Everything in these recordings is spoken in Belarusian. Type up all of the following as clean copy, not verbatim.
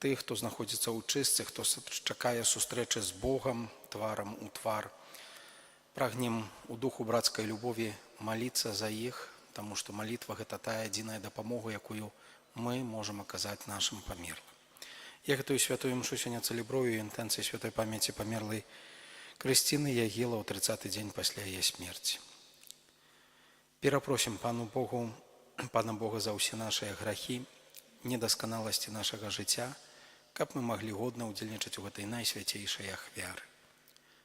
тых, хто знаходзіцца ў чыстцы, хто чакае сустрэчы з Богам тварам у твар. Прагнем у духу брацкай любові маліцца за іх, таму што малітва – гэта тая адзіная дапамога, якую мы можам аказаць нашым памерлым. Я гэтую святую імшу сёння цэлебрую інтэнцыі святой памяці памерлай Крысціны Ягіла ў 30-й дзень пасля яе смерці. Перапросім Пана Бога за ўсе нашыя грахі, недасканаласці нашага жыцця, каб мы маглі годна ўдзельнічаць у гэтай найсвяцейшай ахвяры.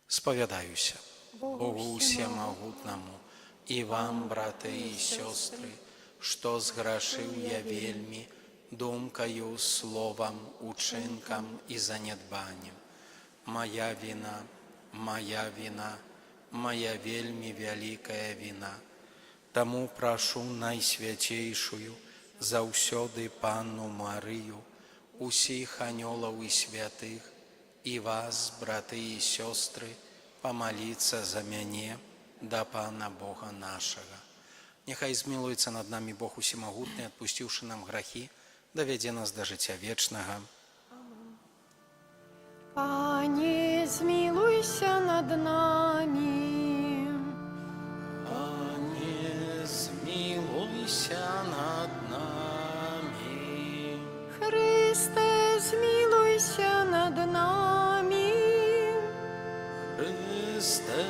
Спавядаюся Богу усемагутнаму і вам, браты і сёстры, што зграшыў я вельмі думкаю, словам, учынкам і занядбаннем. Мая віна, мая вельмі вялікая віна. Таму прашу найсвяцейшую заўсёды Панну Марыю, усіх анёлаў і святых, і вас, браты і сёстры, памаліцца за мяне да Пана Бога нашага. Няхай змілуецца над намі Бог усемагутны, адпусціўшы нам грахі, давядзе нас да жыцця вечнага. Пане, змілуйся над намі. Пане, змілуйся над намі. Христе, змілуйся над намі. Христе,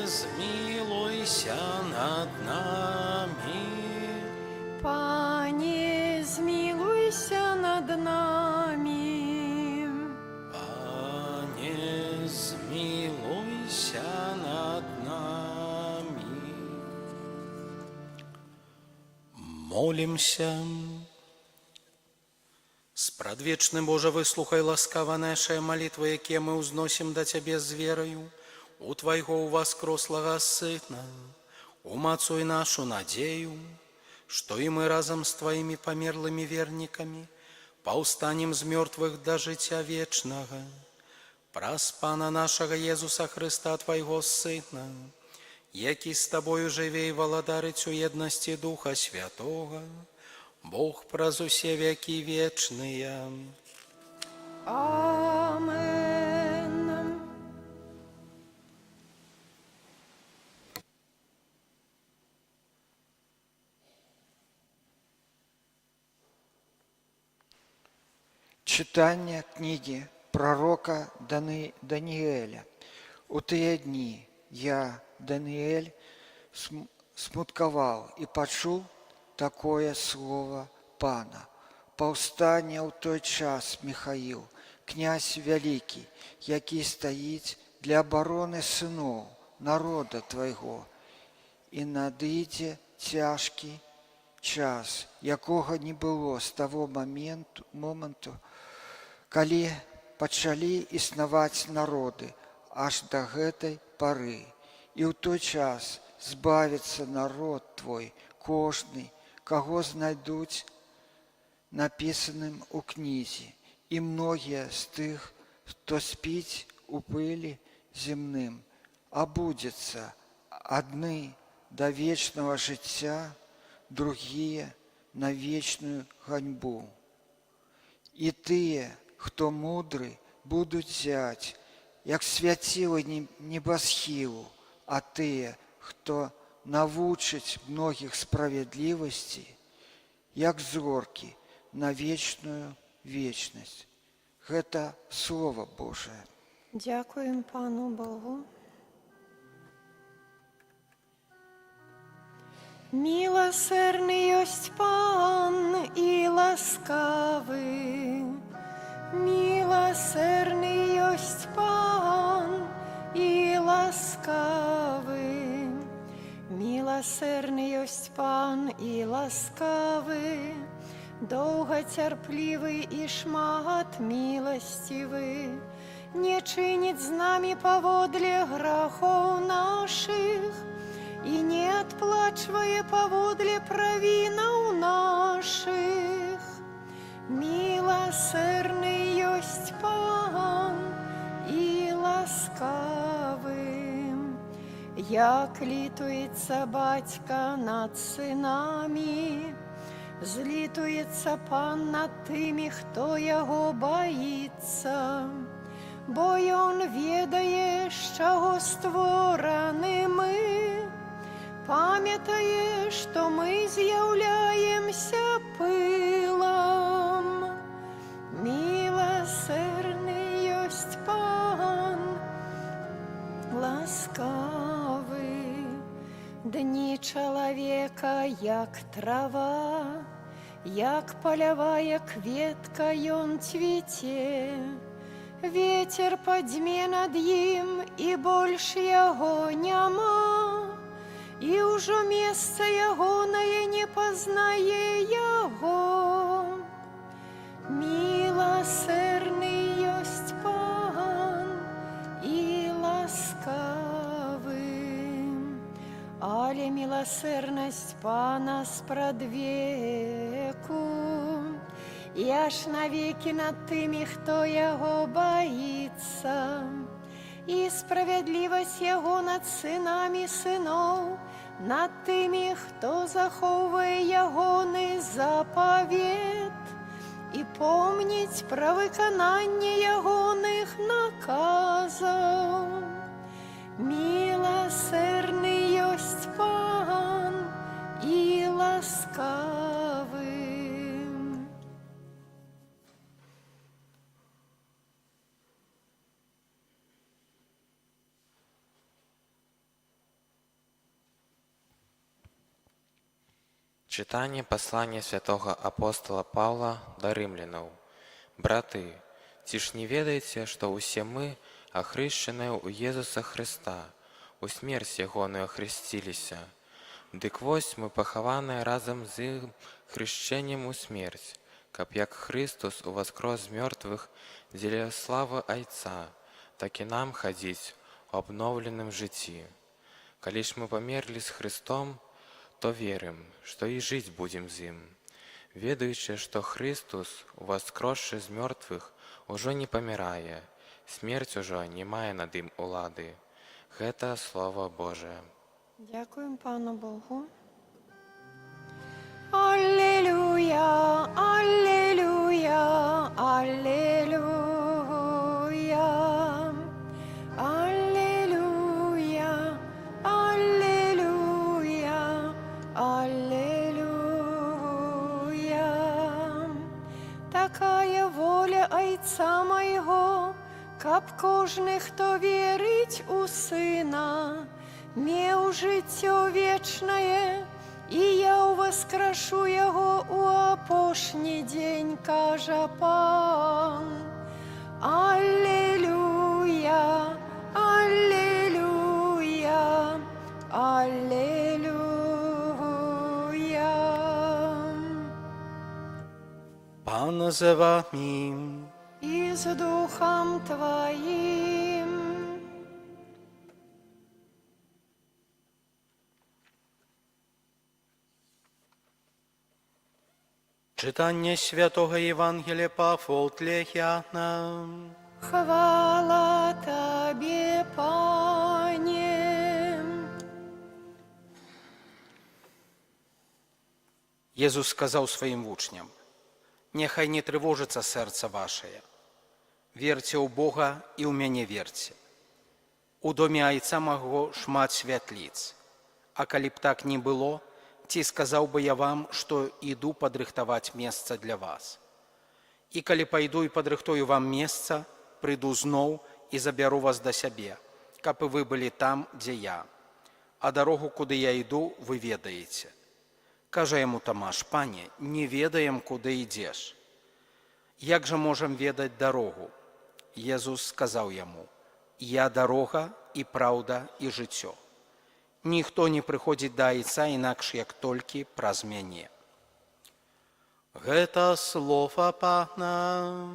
змілуйся над намі. Пане, змілуйся над намі. Пане, змілуйся над намі. Молімся. Спрадвечны Божа, выслухай ласкава нашыя малітвы, якія мы ўзносім да Цябе з вераю, у Твайго уваскрослага Сына, умацуй нашу надзею, што і мы разам з Тваімі памерлымі вернікамі паўстанем з мёртвых да жыцця вечнага. Праз Пана нашага Езуса Хрыста, Твайго Сына, які з Табою жыве і валадарыць у еднасці Духа Святога, Бог праз усе векі вечныя. Амен. Читання книги пророка Даниэля. У тыя дні я, Даниэль, смуткаваў і пачуў такое слово Пана. Паўстане ў той час Михаил, князь вялікі, які стаіць для абароны сыноў народа Твайго, і надыдзе цяжкі час, якога не было з таго моманту, калі пачалі існаваць народы аж да гэтай пары. І ў той час збавіцца народ Твой, кожны, каго знайдуць напісаным у кнізе, і многія з тых, хто спіць у пылі земным, абудзяцца, адны да вечнага жыцця, другія на вечную ганьбу. І тыя, хто мудры, будуць зяць, як свяцілы небасхілу, а тыя, хто навучыць многіх справядлівасці, як зоркі на вечную вечнасць. Гэта Слово Божае. Дякуем Пану Богу. Милосердный ёсть Пан и ласкавый, милосердный ёсть Пан и ласкавый, милосердный ёсть Пан и ласкавый, долготерпливый и шмат милостивый, не чинит з нами поводле грехов наших, и не отплачивая поводле провинов наших. Милосердный ёсть Пан и ласкавый, як літується батька над синами, Злітуецца Пан над тымі, хто яго баіцца, бо ён ведае, з чаго створаны мы, памятае, што мы з'яўляемся пылам. Міласэрны ёсць Пан, ласкавы. Дні чалавека, як трава, як палявая кветка, ён цвіце. Вецер падзьме над ім, і больш яго няма, і ўжо месца ягонае не пазнае яго. Міласэрны ёсць Пан і ласкавы, але міласэрнасць Пана спрадвеку, і аж навекі над тымі, хто яго баіцца, і справядлівасць яго над сынамі сыноў, над тымі, хто захоўвае ягоны запавет і помніць пра выкананне ягоных наказаў. Міласэрны ёсць Пан і ласкавы. Читание послания святого апостола Павла до римлянаў. Браты, ці ж не ведаеце, што ўсе мы, ахрышчаныя ў Езуса Христа, у смерць ягоную ахрысціліся? Дык вось мы пахаваныя разам з ім хрышчэннем у смерць, каб як Христос уваскрос з мёртвых дзеля славы Айца, так і нам хадзіць у абноўленым жыцці. Калі ж мы памерлі з Христом, то верым, што і жыць будзем з ім, ведаючы, што Христос, уваскросшы з мёртвых, ужо не памірае, смерць ужо не мае над ім улады. Гэта Слова Божае. Дякуем Пану Богу. Аллилуйя, аллилуйя, аллилуйя. Аллилуйя, аллилуйя, аллилуйя. Такая воля Айца майго, каб кожны, хто верыць у Сына, меў жыццё вечнае, і я ўваскрашу яго ў апошні дзень, кажа Пан. Аллилуйя, аллилуйя, аллилуйя. Пан з вами. І з Духом Твоим. Читання святого Євангелія по Фотлехяна. Хвала Тебе, Пане. Єзус сказав своїм учням: «Нехай не тревожится серце ваше. Верьте у Бога і у мяне верьте. У доме Айца маго шмат святліц. А калі б так не было, ці сказаў бы я вам, што іду падрыхтаваць месца для вас. І калі пайду і падрыхтую вам месца, прыйду зноў і забяру вас да сябе, каб і вы былі там, дзе я. А дарогу, куды я іду, вы ведаеце». Кажа яму Тамаш: «Пане, не ведаем, куды ідзеш. Як жа можам ведаць дарогу?» Езус сказаў яму: «Я дарога і праўда і жыццё. Ніхто не прыходзіць да Айца інакш, як толькі праз мяне». Гэта слова Пана.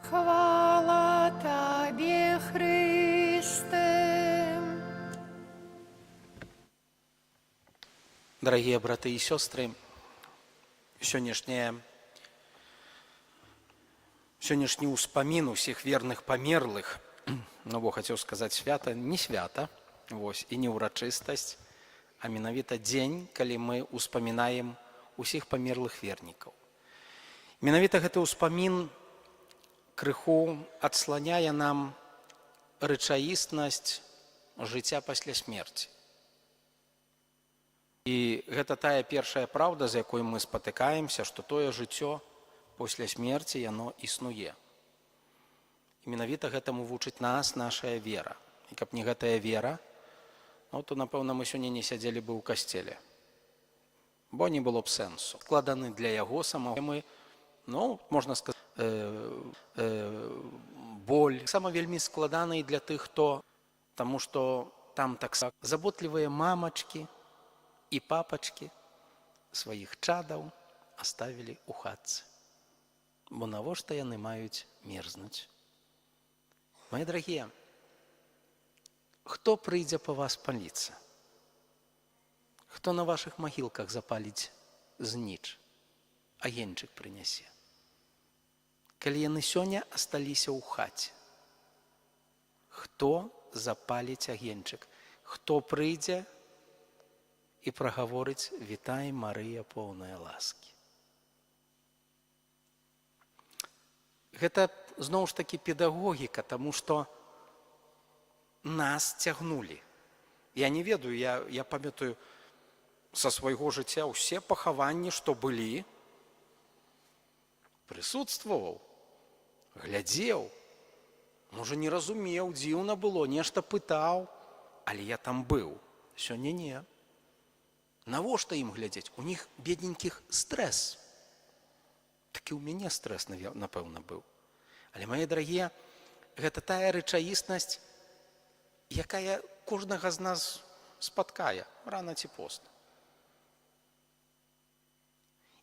Хвала Тебе, Христе. Дорогие браты и сестры, сённяшні ўспамін усіх верных памерлых, бо хацеў сказаць свята, не свята, і не ўрачыстасць, а менавіта дзень, калі мы ўспамінаем усіх памерлых вернікаў. Менавіта гэты ўспамін крыху адсланяе нам рэчаіснасць жыцця пасля смерці. І гэта тая першая праўда, з якой мы спатыкаемся, што тое жыццё пасля смерці яно існуе. І менавіта гэтаму вучыць нас нашая вера. І каб не гэтая вера, то, напэўна, мы сёння не сядзелі бы ў касцеле. Бо не было б сэнсу. Складаны для яго самого. Мы, можна сказаць, боль. Сама вельмі складаны і для тых, хто, таму што там так заботлівыя мамачкі і папачкі сваіх чадаў аставілі ў хатцы. Бо навошта яны маюць мерзнуць? Мои дарагія, хто прыйдзе па вас паліцца? Хто на вашых магілках запаліць зніч, агеньчык прынясе? Калі яны сёння асталіся ў хаце, хто запаліць агеньчык? Хто прыйдзе і прагаворыць: «Вітай, Марыя, поўная ласкі»? Гэта, зноў ж такі, педагогіка, таму што нас цягнулі. Я не ведаю, я памятаю са свайго жыцця ўсе пахаванні, што былі, прысутстваваў, глядзеў, можа, не разумеў, дзіўна было, нешта пытаў, але я там быў. Сёння не. Навошта ім глядзець? У них, бедненькіх, стрэс. Так і ў мяне стрэс, напэўна, быў. Але, мае дарагія, гэта тая рэчаіснасць, якая кожнага з нас спаткае рана ці позна.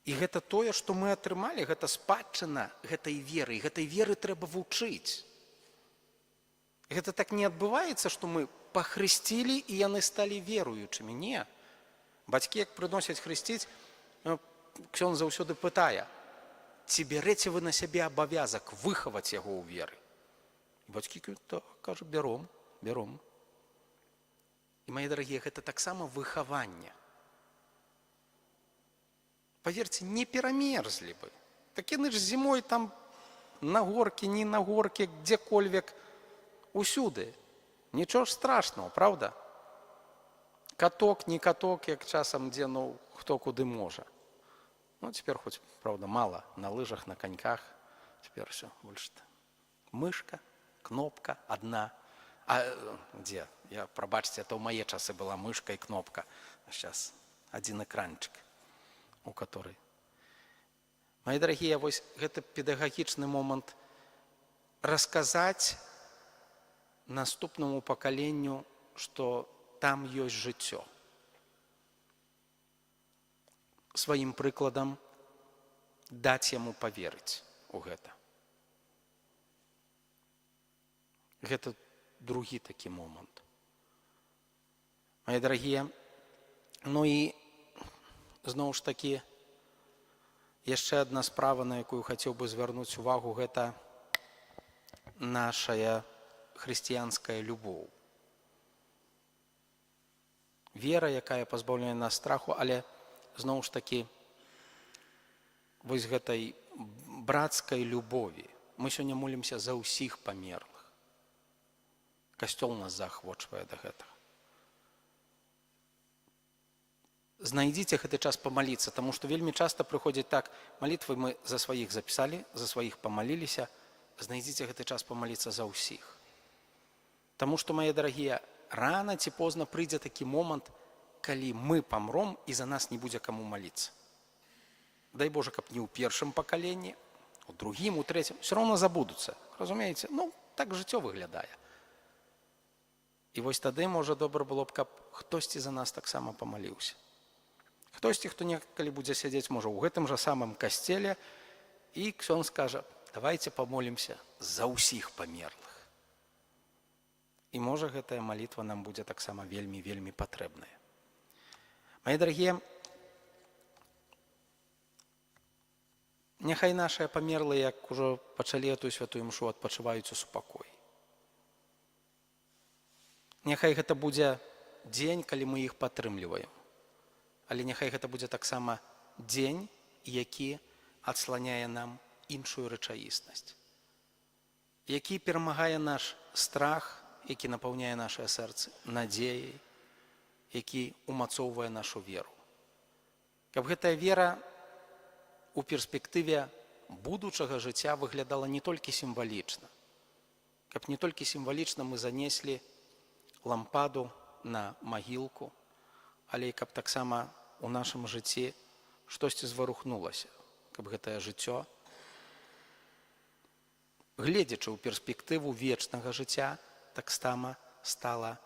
І гэта тое, што мы атрымалі, гэта спадчына гэтай веры, і гэтай веры трэба вучыць. Гэта так не адбываецца, што мы пахрысцілі, і яны сталі веруючымі. Не. Бацькі, як прыносяць хрысціць, ксёндз заўсёды пытае: ці бярэце вы на сябе абавязак выхаваць яго ў веры? І бацькі кажуць: бяром. І, мае дарагія, гэта таксама выхаванне. Паверце, не перамерзлі бы. Так яны ж зімой там на горкі, не на горкі, дзе-кольвек, усюды. Нічого ж страшного, правда? Каток, не каток, як часам дзе, хто куды можа. Цяпер хоць, правда, мала на лыжах, на каньках. Цяпер все больш. Мышка, кнопка одна. А дзе? Прабачце, это ў мае часы была мышка і кнопка. А зараз адзін экранчык, у который. Мае дарагія, вось гэта педагагічны момант расказаць наступнаму пакаленню, што там ёсць жыццё. Сваім прыкладам даць яму паверыць у гэта. Гэта другі такі момант. Мае дарагія, і зноў ж такі яшчэ адна справа, на якую хацеў бы звярнуць увагу, гэта нашая хрысціянская любоў. Вера, якая пазбаўляе нас страху, але зноў ж такі вось гэтай брацкай любові. Мы сёння молімся за ўсіх памерлых. Касцёл нас заахвочвае да гэтага. Знайдзіце гэты час памаліцца, таму што вельмі часта прыходзіць так: малітвы мы за сваіх запісалі, за сваіх памаліліся. Знайдзіце гэты час памаліцца за ўсіх. Таму што, мае дарагія, рана ці позна прыйдзе такі момант, калі мы памром і за нас не будзе каму маліцца. Дай Божа, каб не ў першым пакаленні, у другім, у трэцім, все роўно забудуцца. Разумееце? Так жыццё выглядае. І вось тады, можа, добра было б, каб хтосьці за нас таксама памаліўся. Хтосьці, хто некалі будзе сядзець, можа, у гэтым жа самым касцеле, і ксёндз скажа: давайте памолімся за ўсіх памерлых. І можа, гэтая малітва нам будзе таксама вельмі патрэбная. Мае дарагія, няхай нашыя памерлыя, як ужо пачалі эту святую імшу, адпачываюць у супакоі. Няхай гэта будзе дзень, калі мы іх падтрымліваем. Але няхай гэта будзе таксама дзень, які адсланяе нам іншую рэчаіснасць, які перамагае наш страх, які напаўняе нашае сэрцы надзеяй, які умацоўвае нашу веру. Каб гэтая вера у перспектыве будучага жыцця выглядала не толькі сімвалічна, каб не толькі сімвалічна мы занеслі лампаду на магілку, але і каб таксама у нашым жыцці штосьці зварухнулася, каб гэтае жыццё, гледзячы ў перспектыву вечнага жыцця, таксама стала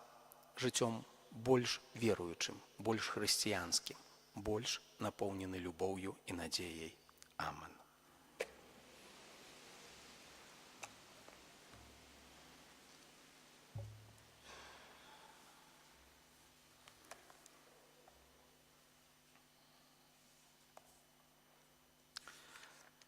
жыццём больш веруючым, больш хрысціянскім, больш напоўнены любоўю і надзеяй. Амен.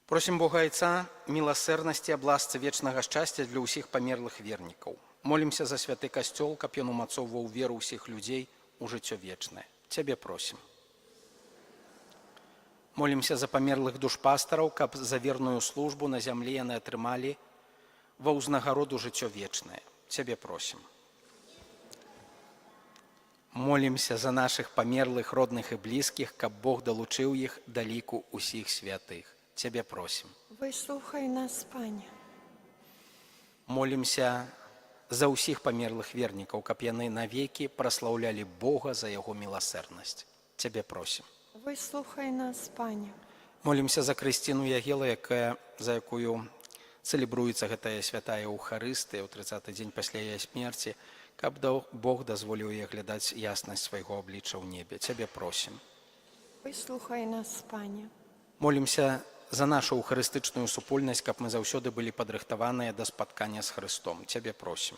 Просім Бога Айца міласэрнасці аб ласцы вечнага шчасця для ўсіх памерлых вернікаў. Молімся за святы касцёл, каб ён умацоўваў веру ўсіх людзей у жыццё вечнае. Цябе просім. Молімся за памерлых душпастараў, каб за верную службу на зямлі яны атрымалі ва ўзнагароду жыццё вечнае. Цябе просім. Молімся за нашых памерлых родных і блізкіх, каб Бог далучыў іх да ліку ўсіх святых. Цябе просім. Выслухай нас, Пане. Молімся за ўсіх памерлых вернікаў, каб яны навекі праслаўлялі Бога за яго міласэрнасць. Цябе просім. Выслухай нас, Пане. Молімся за Крысціну Ягела, за якую цэлебруецца гэтая святая Эўхарыстыя ў 30-й дзень пасля яе смерці, каб Бог дазволіў яе глядаць яснасць свайго аблічча ў небе. Цябе просім. Выслухай нас, Пане. Молімся за нашу эўхарыстычную супольнасць, каб мы заўсёды былі падрыхтаваныя да спаткання з Хрыстом. Цябе просім.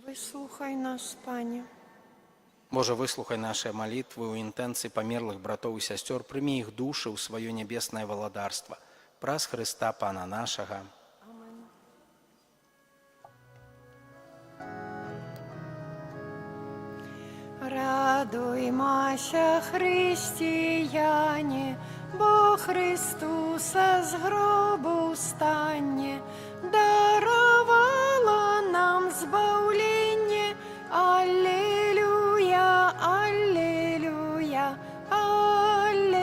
Выслухай нас, Пане. Божа, выслухай нашыя малітвы ў інтэнцыі памерлых братоў і сясцёр, прымі іх душы ў сваё нябеснае валадарства. Праз Хрыста Пана нашага. Амен. Радуймася, хрысціяне, бо Христуса з гробу встане, даровала нам збавленне. Аллилуйя, аллилуйя, аллилуйя.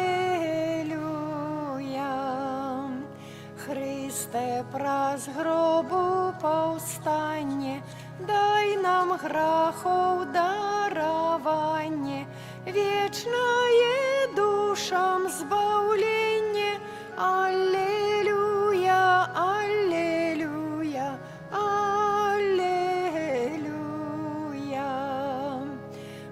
Христе, праз гробу повстане, дай нам грахов дарование, вечное душам збавленне. Аллилуйя, аллилуйя, аллилуйя.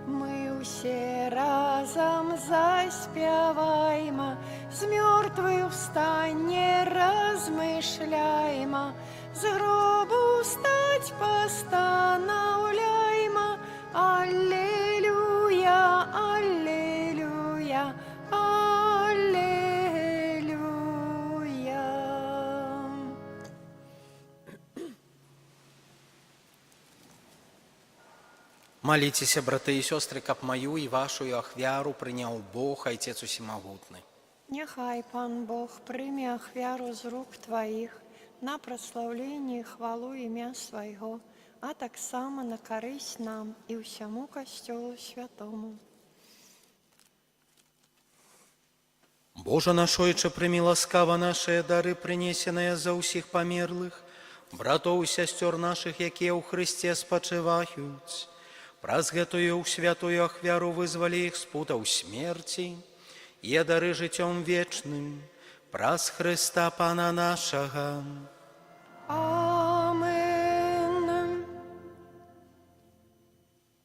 Мы все разом заспяваймо, з мертвых встане размышляймо, з гробу встать постановляймо. Аллилуйя, аллилуйя, аллилуйя. Маліцеся, браты і сёстры, каб маю і вашую ахвяру прыняў Бог, Айцец усімагутны. Нехай Пан Бог прыме ахвяру з рук Тваіх на праслаўленне і хвалу імя Свайго, а таксама на карысць нам і ўсяму касцёлу святому. Божа наш Ойче, прымі ласкава нашыя дары, прынесеныя за ўсіх памерлых, братоў і сясцёр нашых, якія ў Хрысце спачываюць. Праз гэтую святую ахвяру вызвалі іх з путаў смерці і дары жыццём вечным, праз Хрыста Пана нашага. Амен.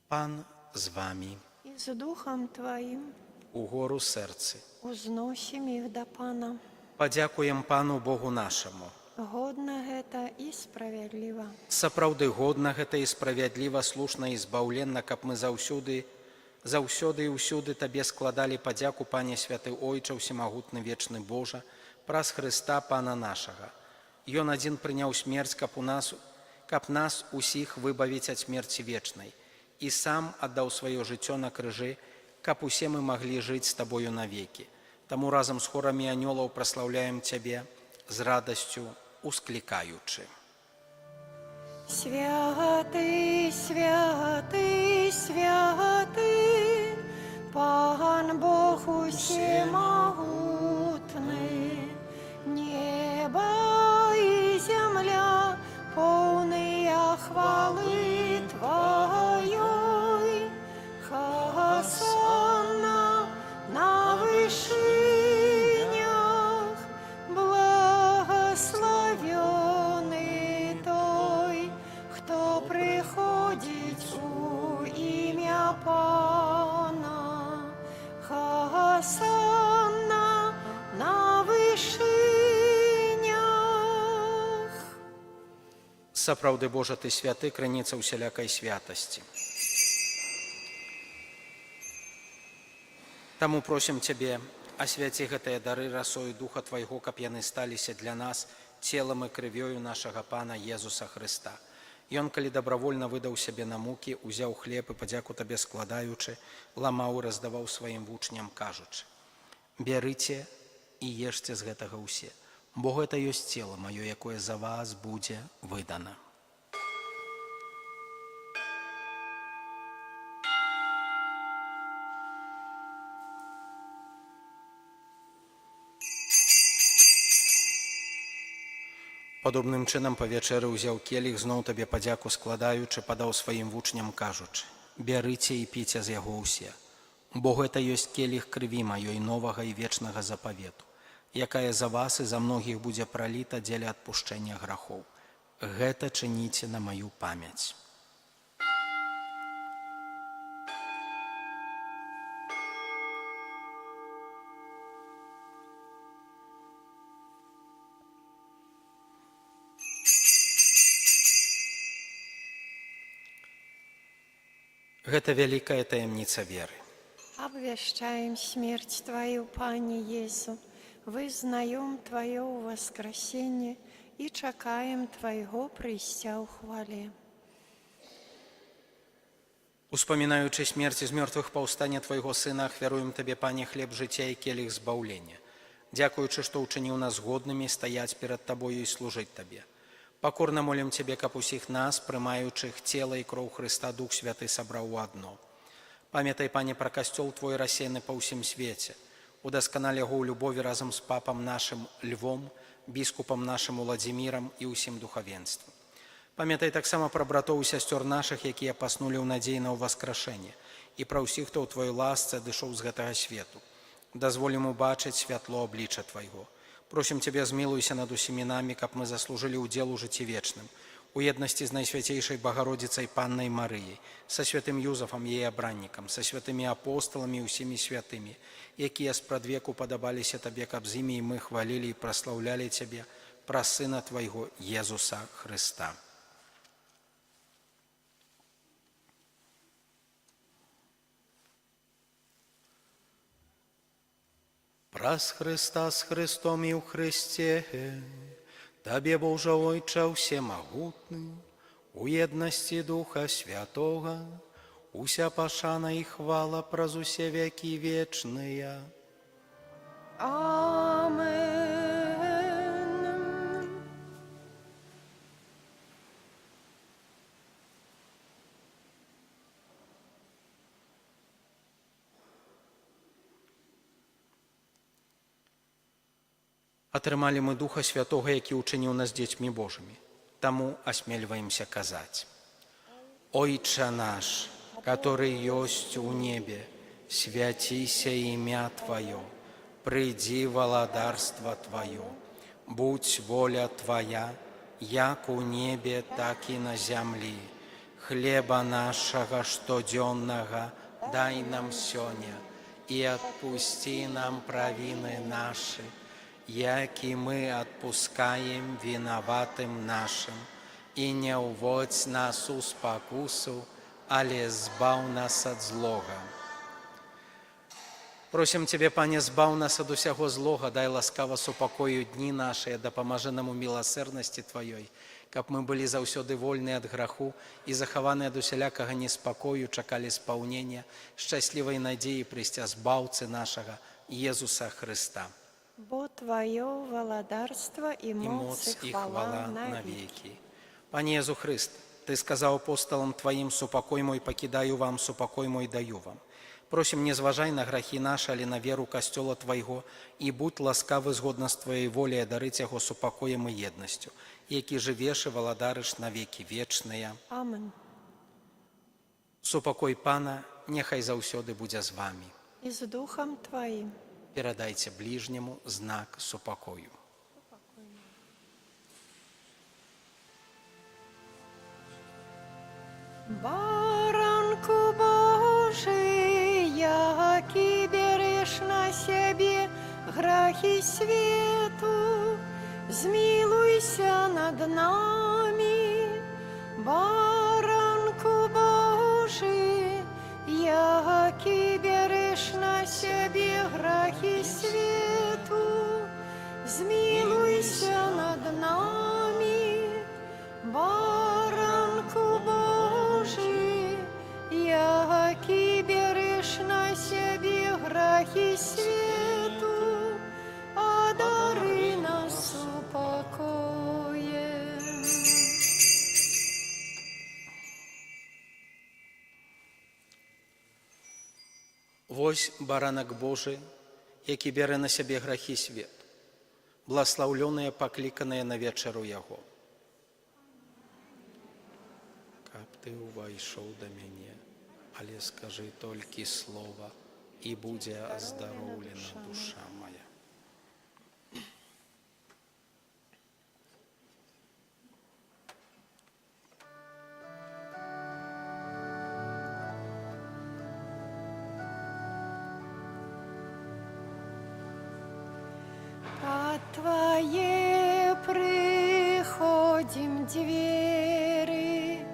Пан з вамі. І з духам Тваім Угору сэрцы. узносім іх да Пана. Падзякуем Пану Богу нашаму. Годна гэта і справядліва. Сапраўды годна гэта і справядліва, слушна і збаўленна, каб мы заўсёды і ўсюды Табе складалі падзяку, Пане святы Ойча, усімагутны вечны Божа, праз Хрыста Пана нашага. Ён адзін прыняў смерць, каб нас усіх выбавіць ад смерці вечнай, і сам аддаў сваё жыццё на крыжы, каб усе мы маглі жыць з Табою навекі. Таму разам з хорамі анёлаў праслаўляем Цябе з радасцю усклікаючы. Святы, святы, святы, Пан Бог усемагутны, неба і земля поўныя хвалы Тваёй. Хосанна на вышынях, благословенный той, хто приходить у ім'я Пана. Хосанна на вышынях. Сапраўды, Божа, Ты святы, крыніца ўсялякай святасці. Таму просім Цябе, асвяці гэтыя дары расою Духа Твайго, каб яны сталіся для нас целам і крывёю нашага Пана Езуса Хрыста. Ён, калі дабравольна выдаў сябе на мукі, узяў хлеб і, падзяку Табе складаючы, ламаў і раздаваў сваім вучням, кажучы: «Бярыце і ешце з гэтага ўсе, бо гэта ёсць цела маё, якое за вас будзе выдана». Падобным чынам па вячэры ўзяў келіх, зноў Табе падзяку складаючы, падаў сваім вучням, кажучы: «Бярыце і піце з яго ўсе, бо гэта ёсць келіх крыві маёй новага і вечнага запавету, якая за вас і за многіх будзе праліта дзеля адпушчэння грахоў. Гэта чыніце на маю памяць». Гэта вялікая таямніца веры. Обвещаем смерть Твою, Пане Езу, вызнаем Твое воскресение и чакаем Твоего прыйсця ў хвале. Успамінаючы смерць з мёртвых паўстання Твайго Сына, ахвяруем Табе, Пане, хлеб жыцця і келіх збаўлення, дзякуючы, што ўчыніў нас годнымі стаяць перад Табою і служыць Табе. Пакорна молім Цябе, каб усіх нас, прымаючых цела і кроў Хрыста, Дух Святы сабраў у адно. Памятай, Пане, пра касцёл Твой рассеяны па ўсім свеце. Удасканалі яго ў любові разам з папам нашым Львом, біскупам нашым Уладзімірам і ўсім духавенствам. Памятай таксама пра братоў і сясцёр нашых, якія паснулі ў надзеі на ўваскрашэнне, і пра ўсіх, хто ў Твоёй ласцы адышоў з гэтага свету. Дазволім убачыць святло аблічча Твайго. Просім Цябе, змілуйся над усімі намі, каб мы заслужылі ўдзел у жыцці вечным, у еднасці з Найсвяцейшай Багародзіцай Паннай Марыяй, са святым Юзафам, яе абраннікам, са святымі апостоламі і ўсімі святымі, якія спрадвеку падабаліся Табе, каб з імі і мы хвалілі і праслаўлялі Цябе праз Сына Твайго Езуса Хрыста. Праз Хрыста з Христом і ў Христе, Табе, Божа Ойча ўсемагутны, у еднасці Духа Святога, уся пашана і хвала праз усе векі вечныя. Амен. Атрымалі мы Духа Святога, які ўчыніў нас дзецьмі Божымі. Таму асмельваемся казаць: «Ойча наш, который ёсць у небе, свяціся імя Твоё, прыйдзі валадарства Твоё, будь воля Твоя, як у небе, так і на зямлі. Хлеба нашага штодзённага дай нам сёння, і адпусці нам правіны нашы, як і мы адпускаем вінаватым нашым, і не ўводзь нас у спакусу, але збаў нас ад злога». Просім Цябе, Пане, збаў нас ад усяго злога, дай ласкава супакою дні нашыя, дапамажы нам у міласэрнасці Тваёй, каб мы былі заўсёды вольныя ад граху і захаваныя ад усялякага неспакою, чакалі спаўнення шчаслівай надзеі прыйсця збаўцы нашага, Езуса Христа. Бо Твое владарство и І моц моц и і хвала хвала навеки. навеки. Пане Єзу Христ, Ти сказав апостолам Твоїм: «Супокой мой покидаю вам, супокой мой даю вам». Просим, не зважай на грахи наши, али на веру Костёла Твоего, и будь ласкавы згодна з Твоей волей адарыць яго супокоем и еднасцю, які жывеш і валадарыш на веки вечныя. Амен. Супокой Пана няхай заўсёды будзе з вами. И с Духом Твоим. Перадайце ближнему знак супокою. Баранку Божий, який береш на себе грахи свету, змилуйся над нами. Баранку Божий, який береш на себе грахи свету, змилуйся над нами. Баранку Божий, який береш на себе грахи свету, одари нас упокоем. Вось баранак Божий, які бярэ на сябе грахі свету, бласлаўлёныя, пакліканыя на вечару яго. Каб ты увайшоў да мяне, але скажы толькі слова, і будзе аздароўлена душа моя. Под Твои приходим двери,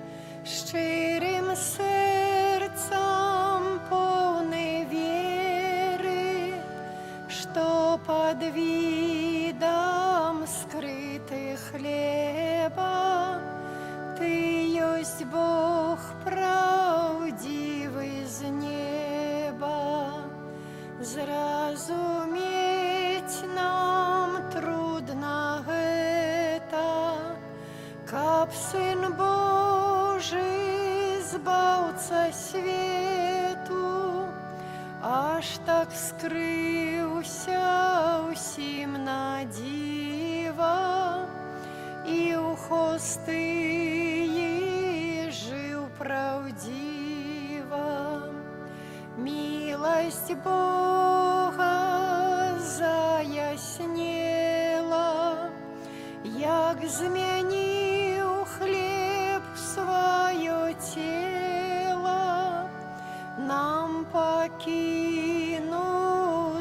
щирым сердцем полны веры, что под видом скрытых хлеба Ты есть Бог правдивый з неба. Зразумець нам трудно гэта, каб Сын Божий, збаўца свету, аж так скрыўся ўсім на дзіва, і ў хостыі жыў правдзіва. Милость Бога заяснела, як змяніў хлеб сваё тело, нам пакінуў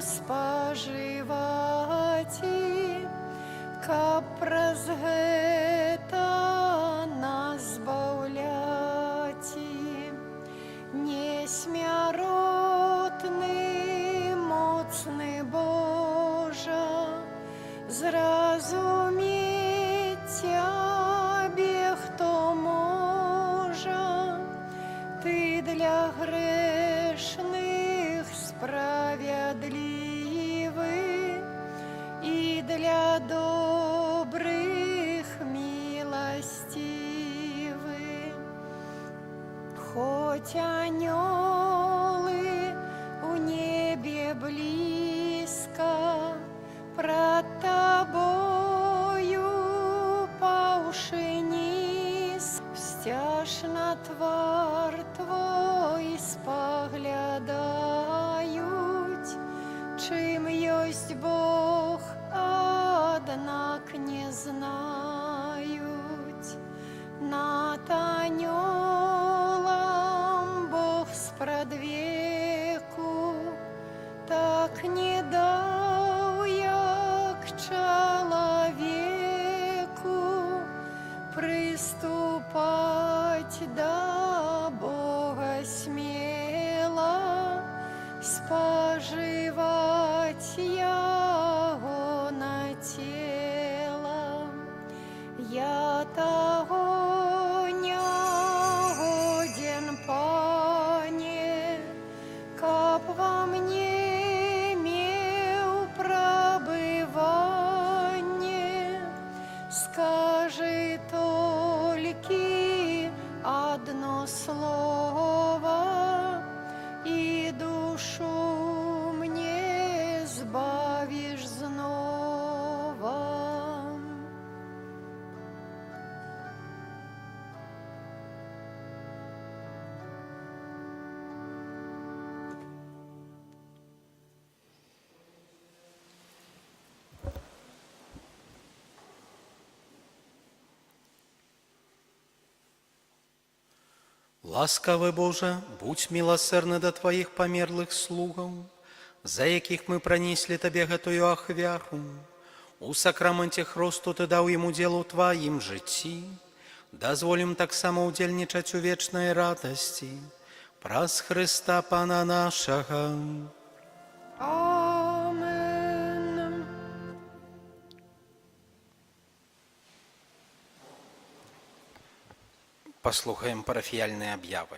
спажываці, каб праз гэта нас збаўляці. Несмяротны, моцны Божа, зразумець Цябе хто можа. Ты для грэшных справядлівы і для добрых милостивы. Хоть анёлы у небе близко пред Тобою паўшы низ, сцяж на твар Твой спаглядаюць, чым ёсць Бог, аднак не знаюць. Над анёлам Бог спрадвеку так не даў, як чалавеку, прыступаць да Бога смела, спажываць яго на цела. Я таго не годен, Пане, каб во мне меў слова, и душу мне избавишь снова. Ласкавы Боже, будь милосердны до Твоих померлых слугаў, за якіх мы пронесли Табе гэтую ахвяру. У сакраменце хросту Ты даў ім удзел у Тваім жыцці. Дазволім таксама удзельнічаць у вечнай радасці праз Хрыста Пана нашага. Амен. Паслухаем парафіяльныя аб'явы.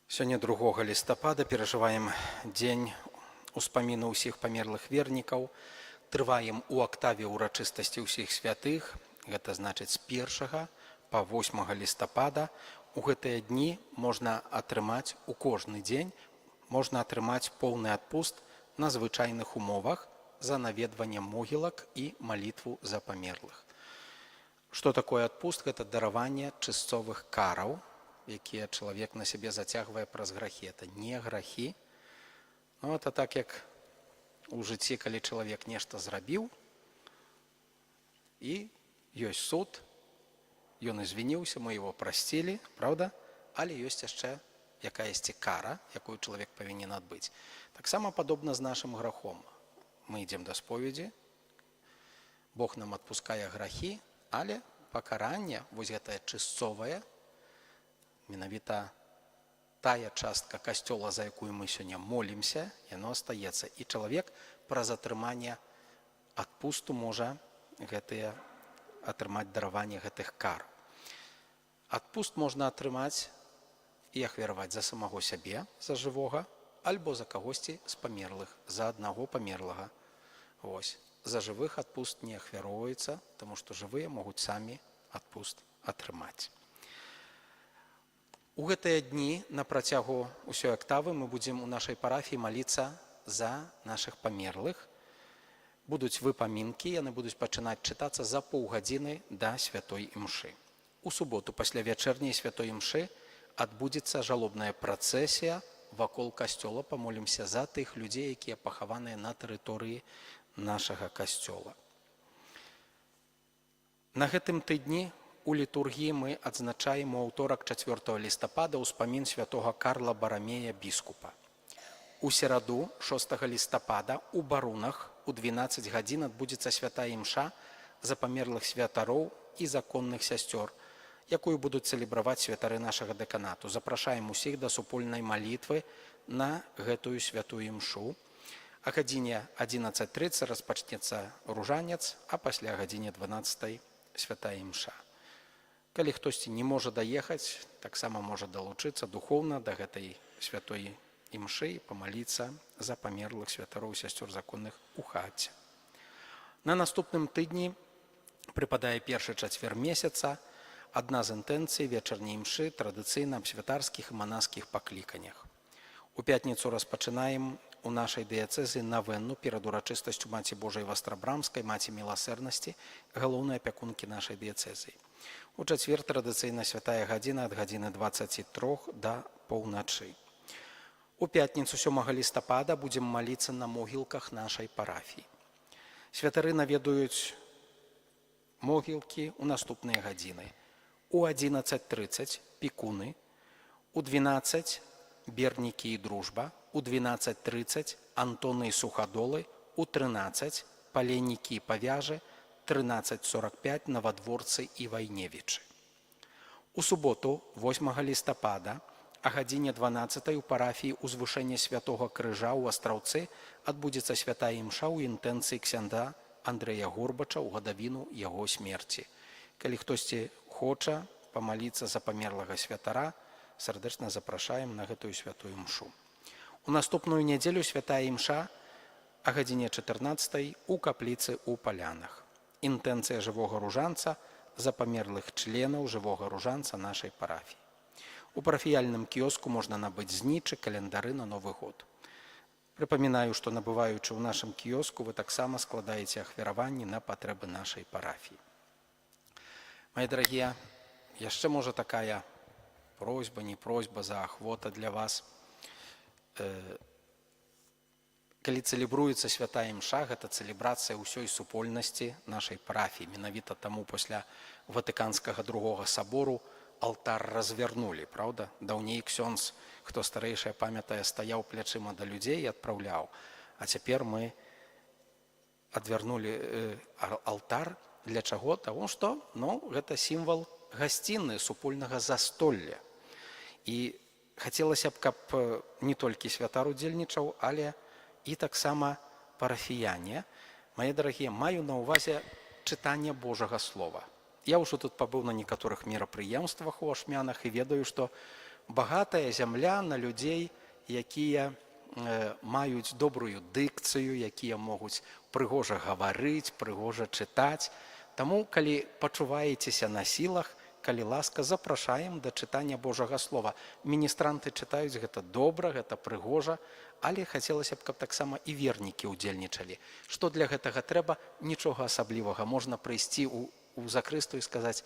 Сёння 2 лістапада перажываем дзень успаміну ўсіх памерлых вернікаў. Трываем у актаве ўрачыстасці ўсіх святых, гэта значыць з 1 па 8 лістапада. У гэтыя дні можна атрымаць у кожны дзень, можна атрымаць поўны адпуст на звычайных умовах за наведванне могілак і малітву за памерлых. Што такое адпуст? Гэта дараванне чысцовых караў, якія чалавек на сябе зацягвае праз грахі. Это не грахі. Это так, як у жыцці, калі чалавек нешта зрабіў, і ёсць суд, ён извініўся, мы его прасцілі, правда? Але ёсць яшчэ якаясьці кара, якую чалавек павінен адбыць. Таксама падобна з нашым грахом. Мы ідзем да споведзі, Бог нам адпускае грахі, але пакаранне, вось гэтае чысцовае, менавіта тая частка касцёла, за якую мы сёння молімся, яно астаецца. І чалавек праз атрыманне адпусту можа атрымаць дараванне гэтых кар. Адпуст можна атрымаць і ахвяраваць за самого сябе, за жывога, альбо за кагосьці з памерлых, за аднаго памерлага. Вось. За жывых адпуст не ахвяроўваецца, таму што жывыя могуць самі адпуст атрымаць. У гэтыя дні на працягу ўсёй актавы мы будзем у нашай парафіі маліцца за нашых памерлых. Будуць выпамінкі, яны будуць пачынаць чытацца за паўгадзіны да святой імшы. У суботу пасля вячэрняй святой імшы адбудзецца жалобная працэсія вакол касцёла. Памолімся за тых людзей, якія пахаваныя на тэрыторыі нашага касцёла. На гэтым тыдні у літургіі мы адзначаем у аўторак 4 лістапада ўспамін святога Карла Барамея біскупа. У сераду 6 лістапада у Барунах у 12 гадзін адбудзецца святая імша за памерлых святароў і законных сясцёр, якую будуць цэлебраваць святары нашага дэканату. Запрашаем усіх да супольнай малітвы на гэтую святую імшу. А гадзіне 11:30 распачнецца ружанец, а пасля гадзіне 12 святая імша. Калі хтосьці не можа даехаць, таксама можа далучыцца духоўна да гэтай святой імшы і памаліцца за памерлых святароў і сясцёр законных у хаце. На наступным тыдні прыпадае першы чацвер месяца. Адна з інтэнцый вечарняй імшы традыцыйна аб святарскіх і манаскіх пакліканнях. У пятніцу распачынаем у нашай дыяцэзы навенну перад урачыстасцю Маці Божай Вастрабрамскай, Маці міласэрнасці, галоўнай апякункі нашай дыяцэзы. У чацвер традыцыйна святая гадзіна ад гадзіны 23 да паўначы. У пятніцу 7 лістапада будзем маліцца на могілках нашай парафіі. Святары наведаюць могілкі ў наступныя гадзіны. У 11:30 пікуны, у 12 бернікі і дружба, у 12:30 антоны і сухадолы, у 13 паленнікі і павяжы, 13:45 навадворцы і вайневічы. У суботу 8 лістапада а гадзіне 12 у парафіі узвышэння святога крыжа ў Астраўцы адбудзецца святая імша ў інтэнцыі ксянда Андрэя Горбача ў гадавіну яго смерці. Калі хтосьці хоча памаліцца за памерлага святара, сардэчна запрашаем на гэтую святую імшу. У наступную нядзелю святая імша а гадзіне 14 у капліцы ў Палянах. Інтэнцыя жывога ружанца за памерлых членаў жывога ружанца нашай парафіі. У парафіяльным кіоску можна набыць знічы, календары на Новы год. Прыпамінаю, што набываючы ў нашым кіоску, вы таксама складаеце ахвяраванні на патрэбы нашай парафіі. Мае дарагія, яшчэ можа такая просьба, не просьба, заахвота для вас. Калі цэлебруецца святая імша, гэта цэлебрацыя ўсёй супольнасці нашай парафіі. Менавіта таму пасля Ватыканскага другога сабору алтар развярнулі, праўда? Даўней ксёндз, хто старэйшае памятае, стаяў плячыма да людзей і адпраўляў. А цяпер мы адвярнулі алтар. Для чаго? Таму што гэта сімвал гасціны, супольнага застолля. І хацелася б, каб не толькі святар удзельнічаў, але і таксама парафіяне. Мае дарагія, маю на ўвазе чытанне Божага Слова. Я ўжо тут пабыў на некаторых мерапрыемствах у Ашмянах і ведаю, што багатая зямля на людзей, якія маюць добрую дыкцыю, якія могуць прыгожа гаварыць, прыгожа чытаць. Таму, калі пачуваецеся на сілах, калі ласка, запрашаем да чытання Божага Слова. Міністранты чытаюць гэта добра, гэта прыгожа, але хацелася б, каб таксама і вернікі ўдзельнічалі. Што для гэтага трэба? Нічога асаблівага. Можна прыйсці у закрысту і сказаць: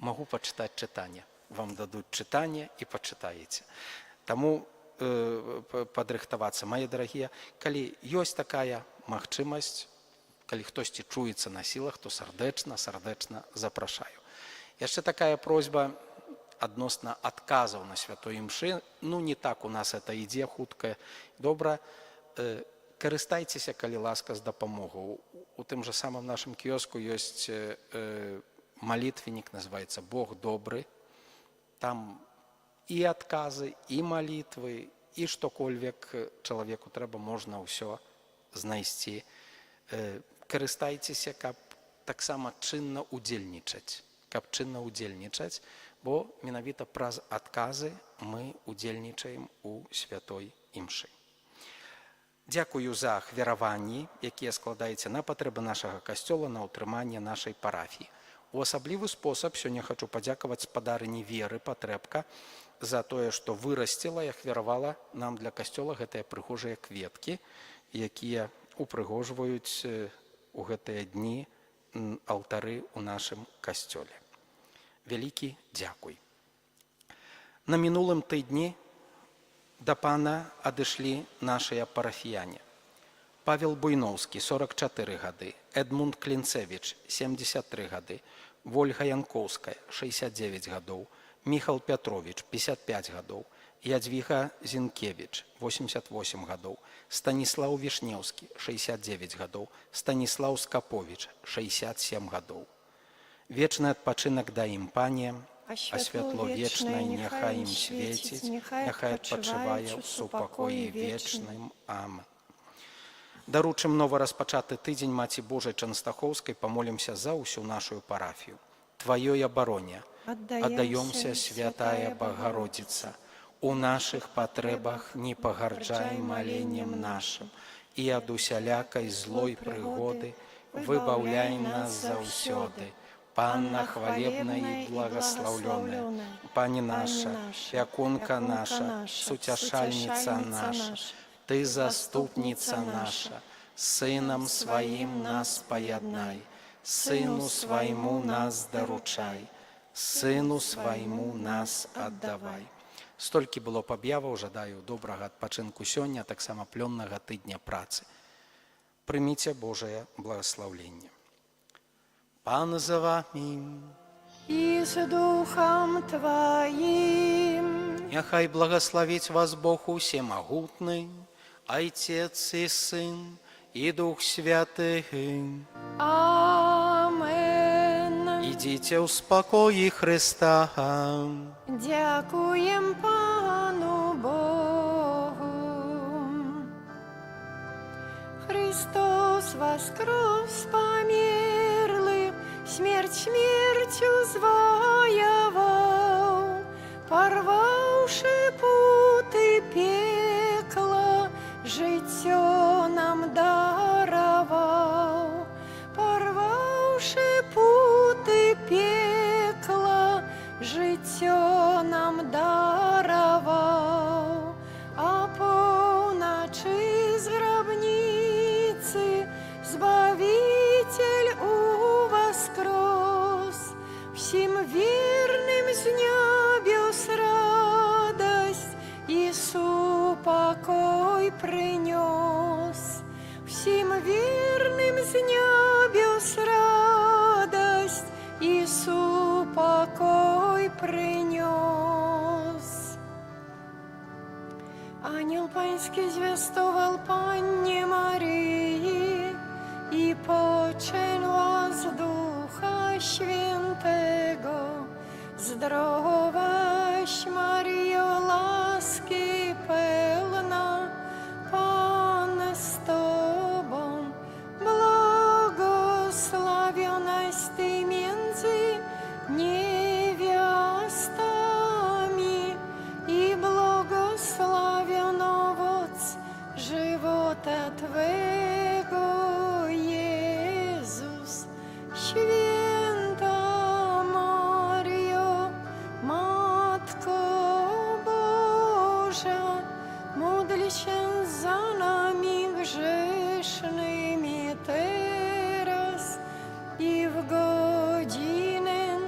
магу пачытаць чытанне. Вам дадуць чытанне і пачытаеце. Таму падрыхтавацца, мае дарагія, калі ёсць такая магчымасць, калі хтосьці чуецца на сілах, то сардэчна запрашаю. Яшчэ такая просьба адносна адказаў на святой імшы. Не так у нас это ідзе хутка, добра. Карыстайцеся, калі ласка, з дапамогу. У тым жа самым нашым кіоску ёсць малітвеннік, называецца «Бог добры». Там і адказы, і малітвы, і штокольвек чалавеку трэба, можна ўсё знайсці. Карыстайцеся, каб таксама чынна ўдзельнічаць. Бо менавіта праз адказы мы ўдзельнічаем у святой імшы. Дзякую за ахвяраванні, якія складаеце на патрэбы нашага касцёла, на ўтрыманне нашай парафіі. У асаблівы спосаб сёння хачу падзякаваць спадарыні Веры Патрэбка за тое, што вырасціла і ахвяравала нам для касцёла гэтыя прыгожыя кветкі, якія упрыгожваюць у гэтыя дні алтары ў нашым касцёле. Вялікі дзякуй. На мінулым тыдні да пана адышлі нашыя парафіяне. Павел Буйноўскі, 44 гады, Эдмунд Клінцевіч, 73 гады, Вольга Янкоўская, 69 гадоў, Міхал Пятровіч, 55 гадоў, Ядзвіга Зінкевіч, 88 гадоў, Станіслаў Вішнеўскі, 69 гадоў, Станіслаў Скаповіч, 67 гадоў. Вечны адпачынак да ім, пане, а святло вечнае няхай ім свеціць, няхай адпачывае ў супакоі вечным. Амэн. Даручым новараспачаты тыдзень Маці Божай Чанстахоўскай, памолімся за ўсю нашу парафію. Тваёй абароне аддаёмся, святая Богородица. У нашых патрэбах не пагарджай маленнем нашым, і ад усялякай злой прыгоды выбаўляй нас заўсёды. Панна хвалебная і благаслаўлёная, Пані наша, Пякунка наша, суцяшальніца наша, Ты заступніца наша, Сынам сваім нас паяднай, Сыну свайму нас даручай, Сыну свайму нас аддавай. Столькі было б аб'яваў, жадаю добрага адпачынку сёння, таксама плённага тыдня працы. Прыміце Божае благаслаўленне. Пан за вами и с Духом Твоим. Няхай благословить вас Бог усемогутный, Отец и Сын и Дух Святый. Амен. Идите в спокое Христа. Дякуем Пану Богу. Христос воскрес померлый, смерть смертью звоевал, порвавши путы пекла, життё нам даровал. Порвавши путы życie nam darował, a północy z grobnicy Zbawiciel u was kros. Всем верным с небес радость Иисус покой принес. Всем верным с небес радость Иисус покой принес. Ангел Паński zwiastował Pannie Maryi i poczęła z Ducha Świętego. Zdrowaś Maryjo, łaski pełna, Pan z Tobą, błogosławionaś Ty między niewiastami i błogosławiony owoc żywota Twego, Jezus. Święta Maryjo, Matko Boża, módl się za nami grzesznymi teraz i w godzinę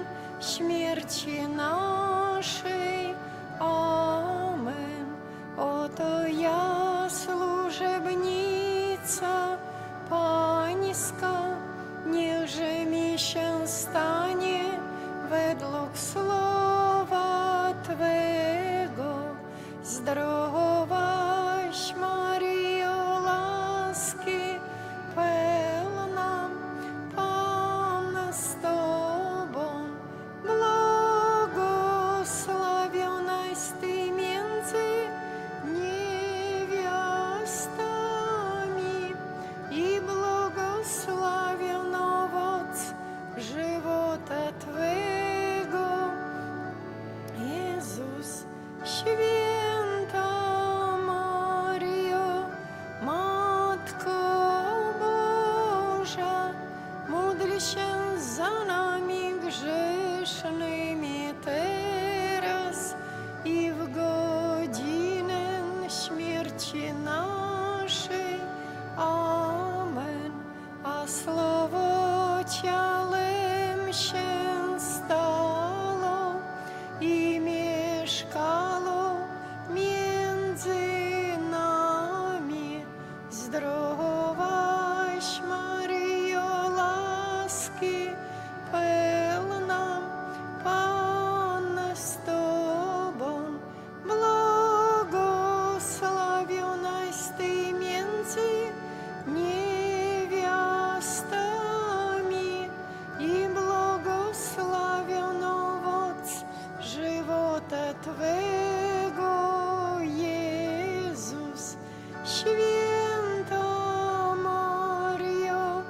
śmierci naszej. Amen. Oto ja, służebnica Pańska, niechże mi się stanie według słowa Twego. Zdrowaś Maryjo, łaski pełna, Pan z Tobą, błogosławionaś Ty między niewiastami i błogosławiony owoc żywota Twego, Jezus. Święta Maryjo, Matko Boża, módl się za nami grzesznymi teraz i w godzinę śmierci naszej. Amen. A Słowo ciałem się stało i mieszkało między nami. Zdrowaś Maryjo, łaski pełna, Pan z Tobą, błogosławionaś Ty między niewiastami i błogosławiony owoc żywota Twego, Jezus. Święta Maryjo,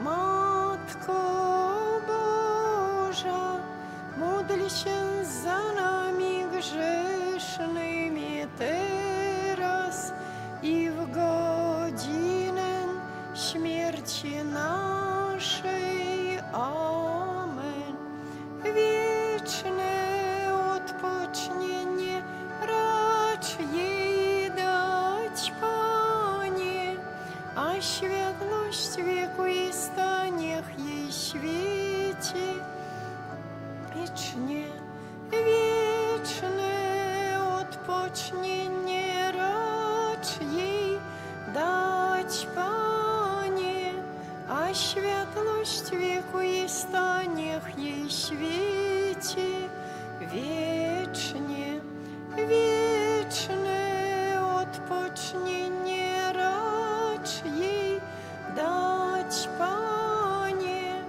Matko Boża, módl się za nami grzesznymi teraz i w godzinę śmierci naszej. Amen. Wieczne odpocznienie racz jej dać, Panie, a światłość wiekuista niech jej świeci wiecznie. Wieczne odpocznienie racz jej dać, Panie, a światłość wiekuista niech jej świeci wiecznie. Wieczne odpocznienie racz jej dać, Panie,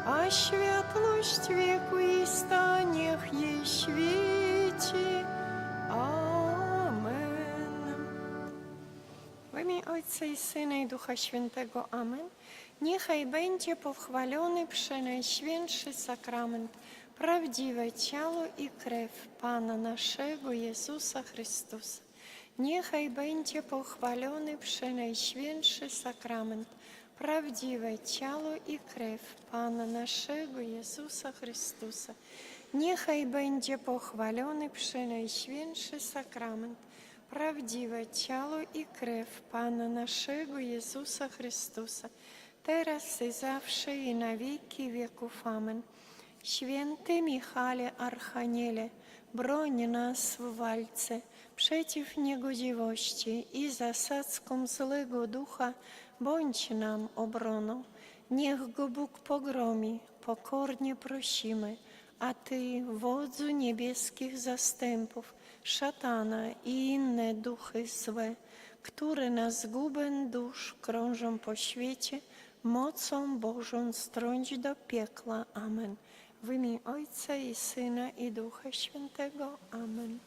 a światłość wiekuista niech jej świeci. Amen. W imię Ojca i Syna i Ducha Świętego. Amen. Niechaj będzie pochwalony Przenajświętszy Sakrament, prawdziwe ciało i krew Pana naszego Jezusa Chrystusa. Niechaj będzie pochwalony Przenajświętszy Sakrament, prawdziwe ciało i krew Pana naszego Jezusa Chrystusa, niechaj będzie pochwalony Przenajświętszy Sakrament, prawdziwe ciało i krew Pana naszego Jezusa Chrystusa, teraz i zawsze i na wieki wieków. Amen. Święty Michale Archaniele, broń nas w walce przeciw niegodziwości i zasadzkom złego ducha, bądź nam obroną. Niech go Bóg pogromi, pokornie prosimy, a Ty, wodzu niebieskich zastępów, szatana i inne duchy złe, które na zgubę dusz krążą po świecie, mocą Bożą strąć do piekła. Amen. W imię Ojca i Syna i Ducha Świętego. Amen.